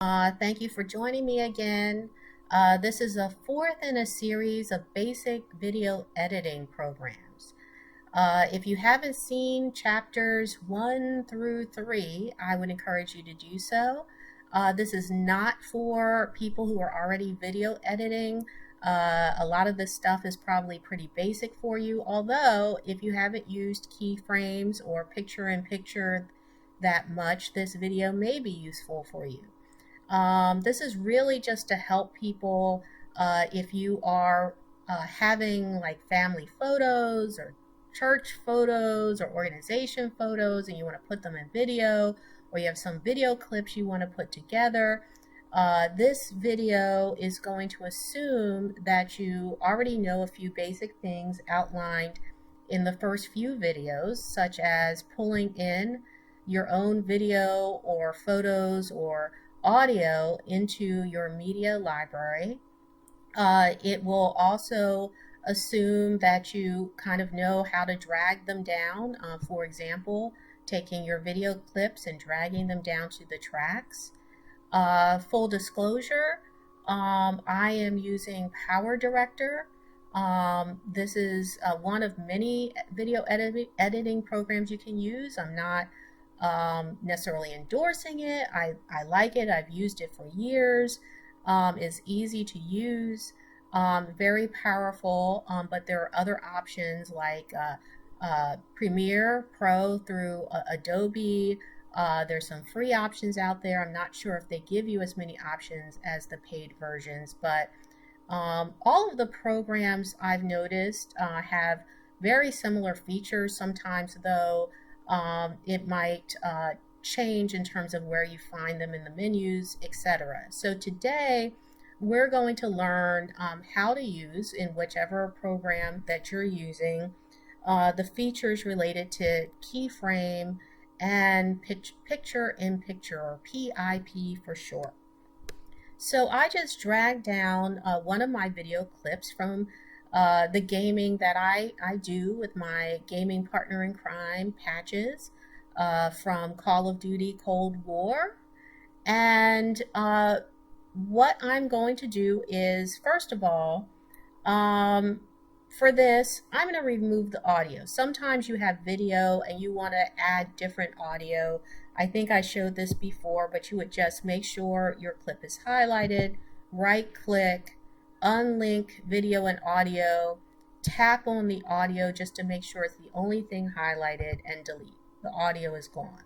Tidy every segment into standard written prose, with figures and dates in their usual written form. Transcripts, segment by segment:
Thank you for joining me again. This is the fourth in a series of basic video editing programs. If you haven't seen chapters 1 through 3, I would encourage you to do so. This is not for people who are already video editing. A lot of this stuff is probably pretty basic for you, although if you haven't used keyframes or picture-in-picture that much, this video may be useful for you. This is really just to help people if you are having like family photos or church photos or organization photos and you want to put them in video, or you have some video clips you want to put together. This video is going to assume that you already know a few basic things outlined in the first few videos, such as pulling in your own video or photos or audio into your media library. It will also assume that you kind of know how to drag them down. For example, taking your video clips and dragging them down to the tracks. Full disclosure, I am using Power Director. This is one of many video editing programs you can use. I'm not necessarily endorsing it. I like it. I've used it for years. It's easy to use, very powerful, but there are other options like Premiere Pro through Adobe. There's some free options out there. I'm not sure if they give you as many options as the paid versions, but all of the programs I've noticed have very similar features. Sometimes, though, it might change in terms of where you find them in the menus, etc. So today we're going to learn how to use, in whichever program that you're using, the features related to keyframe and picture-in-picture, or PIP for short. So I just dragged down one of my video clips from the gaming that I do with my gaming partner in crime, Patches, from Call of Duty Cold War. And what I'm going to do is, first of all, for this, I'm going to remove the audio. Sometimes you have video and you want to add different audio. I think I showed this before, but you would just make sure your clip is highlighted, right click, unlink video and audio, tap on the audio just to make sure it's the only thing highlighted, and delete. The audio is gone.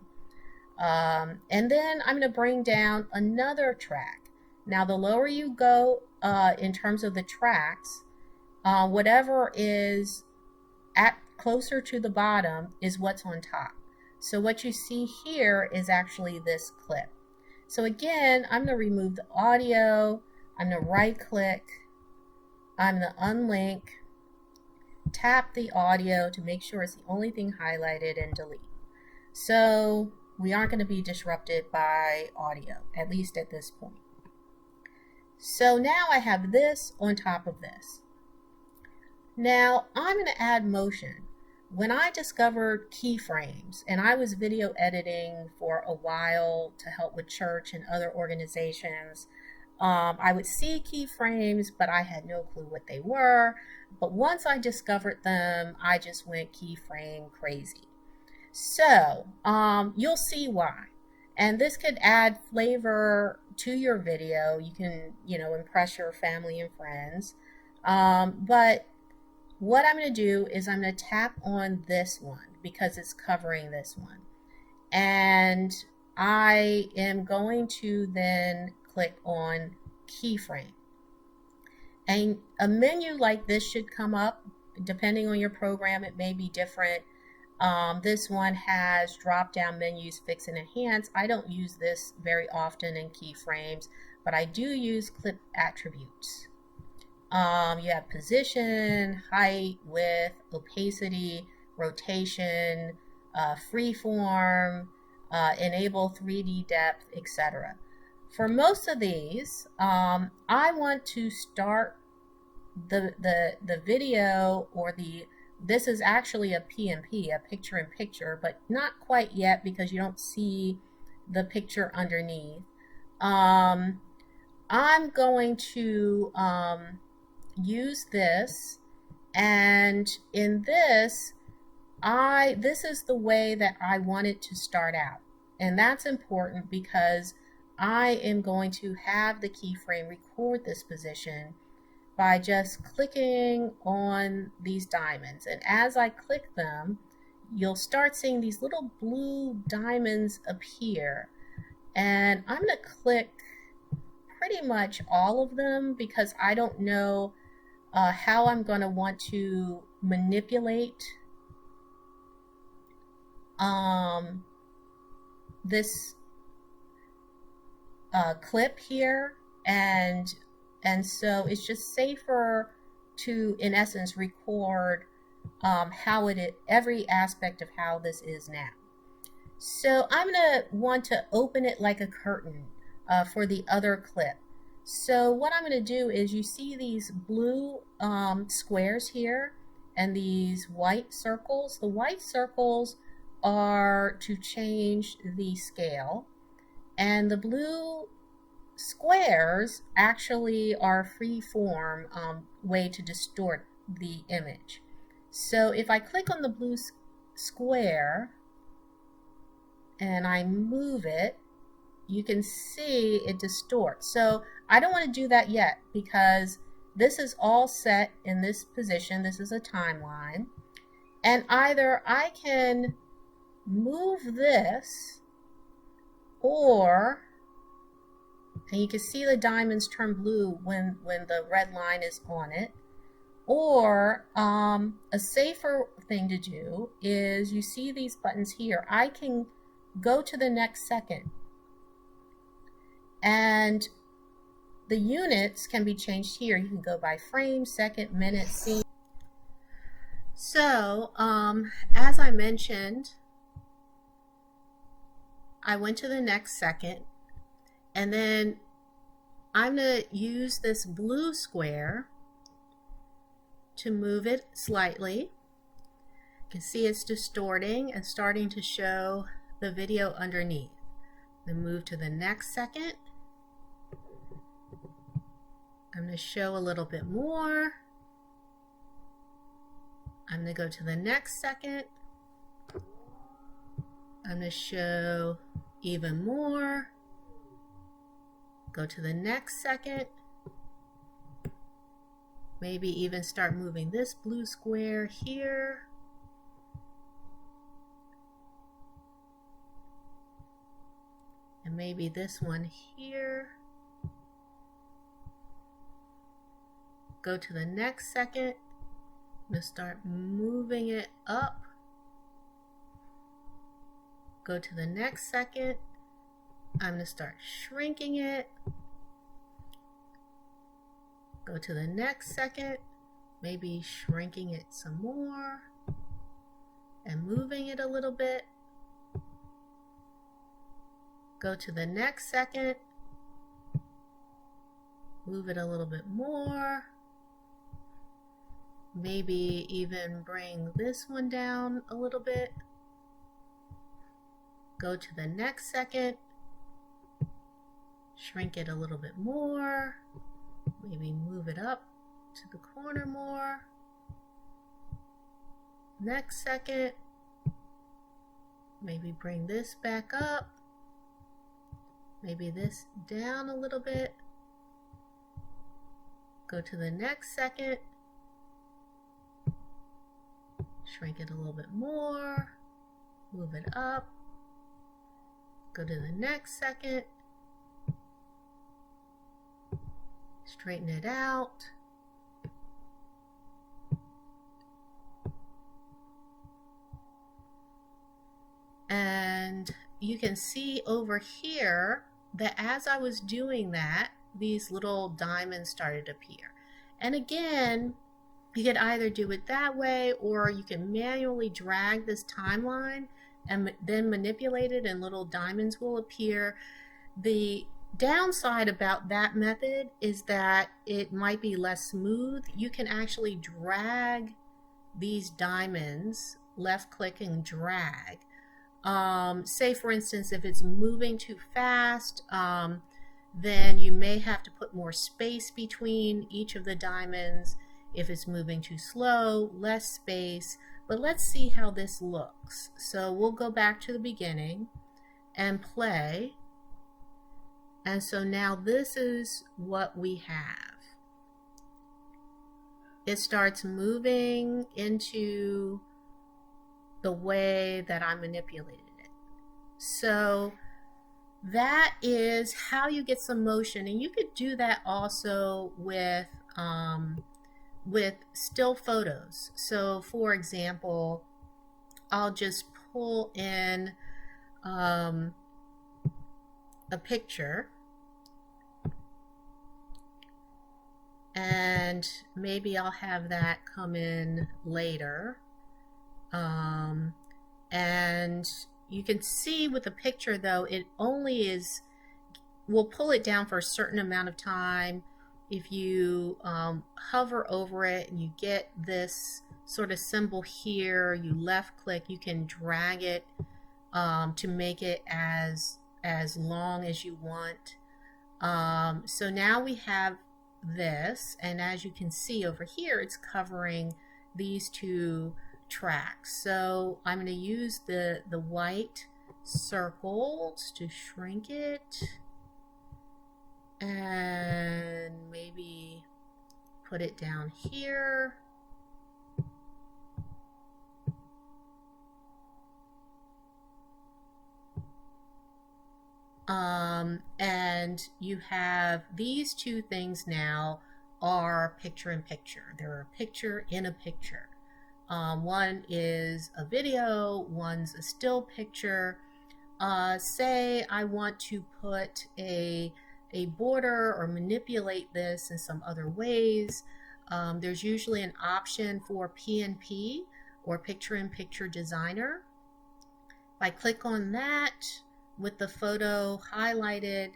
And then I'm going to bring down another track. Now the lower you go in terms of the tracks, whatever is at closer to the bottom is what's on top. So what you see here is actually this clip. So again, I'm going to remove the audio, I'm going to right click, I'm going to unlink, tap the audio to make sure it's the only thing highlighted, and delete. So we aren't going to be disrupted by audio, at least at this point. So now I have this on top of this. Now I'm going to add motion. When I discovered keyframes, and I was video editing for a while to help with church and other organizations, I would see keyframes, but I had no clue what they were. But once I discovered them, I just went keyframe crazy. So you'll see why. And this could add flavor to your video. You can, impress your family and friends. But what I'm going to do is I'm going to tap on this one because it's covering this one. And I am going to then click on keyframe. And a menu like this should come up. Depending on your program, it may be different. This one has drop-down menus, fix and enhance. I don't use this very often in keyframes, but I do use clip attributes. You have position, height, width, opacity, rotation, freeform, enable 3D depth, etc. For most of these, I want to start the video, or this is actually a PNP, a picture-in-picture, but not quite yet because you don't see the picture underneath. I'm going to use this, and in this, this is the way that I want it to start out. And that's important because I am going to have the keyframe record this position by just clicking on these diamonds. And as I click them, you'll start seeing these little blue diamonds appear. And I'm going to click pretty much all of them because I don't know how I'm going to want to manipulate this clip here, and so it's just safer to, in essence, record how every aspect of how this is now. So I'm going to want to open it like a curtain for the other clip. So what I'm going to do is, you see these blue squares here and these white circles. The white circles are to change the scale, and the blue squares actually are a free form way to distort the image. So if I click on the blue square and I move it, you can see it distorts. So I don't want to do that yet because this is all set in this position. This is a timeline, and either I can move this, or, and you can see the diamonds turn blue when the red line is on it, or a safer thing to do is, you see these buttons here, I can go to the next second, and the units can be changed here. You can go by frame, second, minute, scene. So as I mentioned, I went to the next second, and then I'm going to use this blue square to move it slightly. You can see it's distorting and starting to show the video underneath. Then move to the next second. I'm going to show a little bit more. I'm going to go to the next second. I'm going to show even more. Go to the next second. Maybe even start moving this blue square here. And maybe this one here. Go to the next second. I'm going to start moving it up. Go to the next second. I'm going to start shrinking it. Go to the next second, maybe shrinking it some more and moving it a little bit. Go to the next second, move it a little bit more. Maybe even bring this one down a little bit. Go to the next second, shrink it a little bit more. Maybe move it up to the corner more. Next second, maybe bring this back up. Maybe this down a little bit. Go to the next second, shrink it a little bit more, move it up. Go to the next second, straighten it out. And you can see over here that as I was doing that, these little diamonds started to appear. And again, you could either do it that way, or you can manually drag this timeline and then manipulate it and little diamonds will appear. The downside about that method is that it might be less smooth. You can actually drag these diamonds, left click and drag. Say for instance, if it's moving too fast, then you may have to put more space between each of the diamonds. If it's moving too slow, less space. But let's see how this looks. So we'll go back to the beginning and play. And so now this is what we have. It starts moving into the way that I manipulated it. So that is how you get some motion, and you could do that also with still photos. So for example, I'll just pull in a picture, and maybe I'll have that come in later. And you can see with the picture though, it only we'll pull it down for a certain amount of time. If you hover over it and you get this sort of symbol here, you left click, you can drag it to make it as long as you want. So now we have this, and as you can see over here, it's covering these two tracks. So I'm going to use the white circles to shrink it and maybe put it down here. And you have these two things now are picture in picture. They're a picture in a picture. One is a video, one's a still picture. Say I want to put a border or manipulate this in some other ways. There's usually an option for PNP or picture in picture designer. If I click on that with the photo highlighted,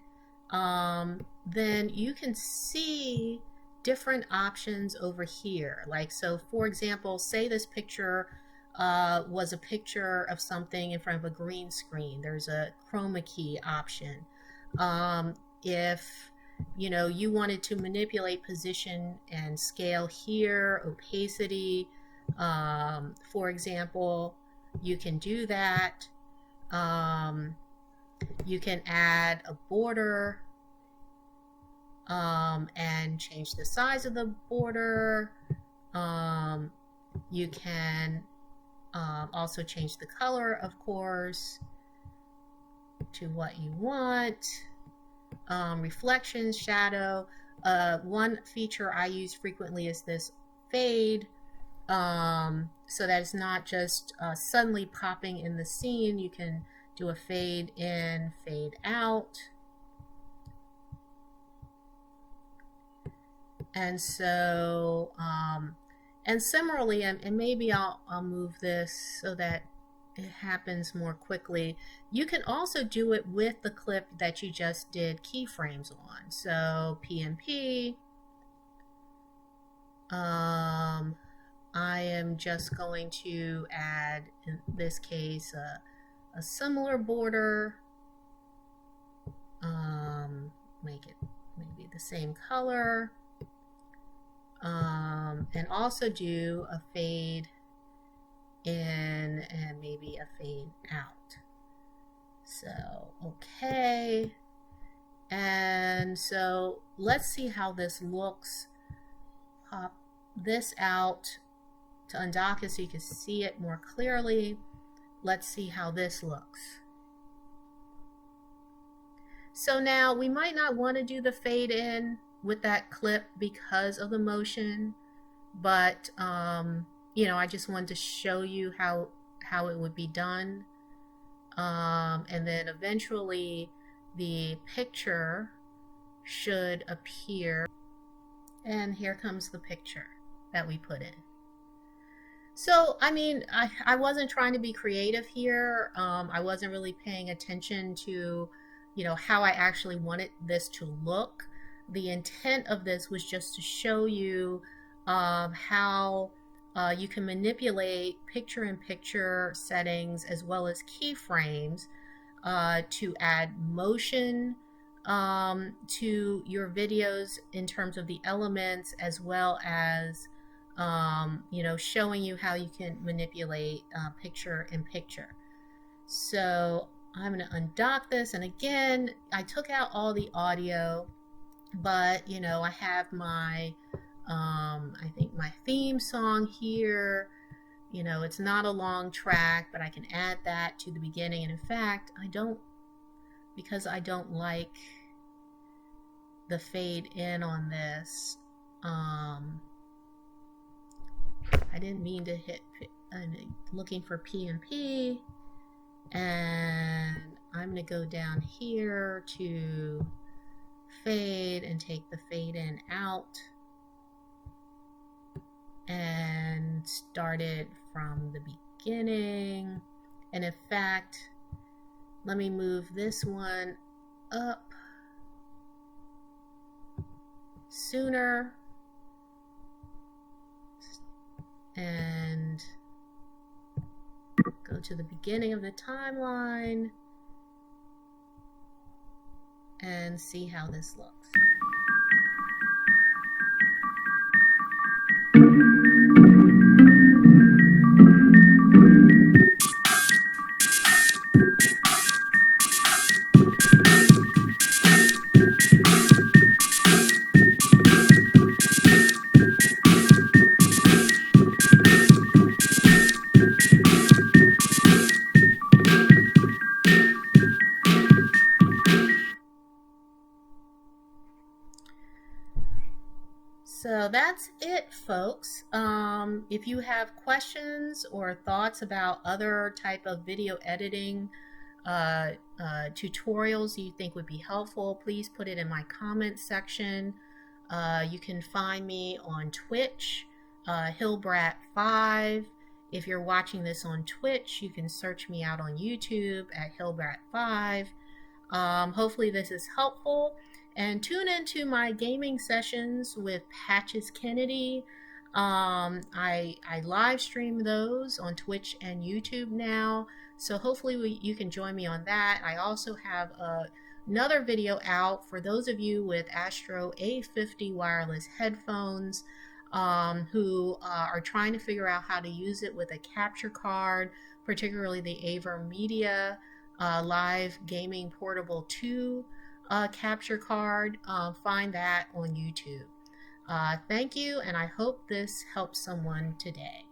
then you can see different options over here. Like, so for example, say this picture was a picture of something in front of a green screen. There's a chroma key option. If you wanted to manipulate position and scale here, opacity, for example, you can do that. You can add a border and change the size of the border. You can also change the color, of course, to what you want. Reflection, shadow. One feature I use frequently is this fade, so that it's not just suddenly popping in the scene. You can do a fade in, fade out. And so, and similarly, and maybe I'll move this so that it happens more quickly. You can also do it with the clip that you just did keyframes on. So PNP, I am just going to add, in this case, a similar border, make it maybe the same color, and also do a fade in and maybe a fade out. So, okay. And so let's see how this looks. Pop this out to undock it so you can see it more clearly. Let's see how this looks. So now we might not want to do the fade in with that clip because of the motion, but I just wanted to show you how it would be done, and then eventually the picture should appear, and here comes the picture that we put in. So I mean, I wasn't trying to be creative here. I wasn't really paying attention to how I actually wanted this to look. The intent of this was just to show you how you can manipulate picture-in-picture settings as well as keyframes to add motion to your videos in terms of the elements, as well as showing you how you can manipulate picture in picture. So I'm going to undock this, and again, I took out all the audio, but I have my I think my theme song here. It's not a long track, but I can add that to the beginning. And in fact, because I don't like the fade in on this, I didn't mean to hit, looking for P and P, and I'm going to go down here to fade and take the fade in out and start it from the beginning. And in fact, let me move this one up sooner and go to the beginning of the timeline and see how this looks. So that's it, folks. If you have questions or thoughts about other type of video editing tutorials you think would be helpful, please put it in my comment section. You can find me on Twitch, Hillbrat5. If you're watching this on Twitch, you can search me out on YouTube at Hillbrat5. Hopefully this is helpful, and tune into my gaming sessions with Patches Kennedy. I live stream those on Twitch and YouTube now, so hopefully you can join me on that. I also have another video out for those of you with Astro A50 wireless headphones who are trying to figure out how to use it with a capture card, particularly the AverMedia Live Gaming Portable 2 capture card. Find that on YouTube. Thank you, and I hope this helps someone today.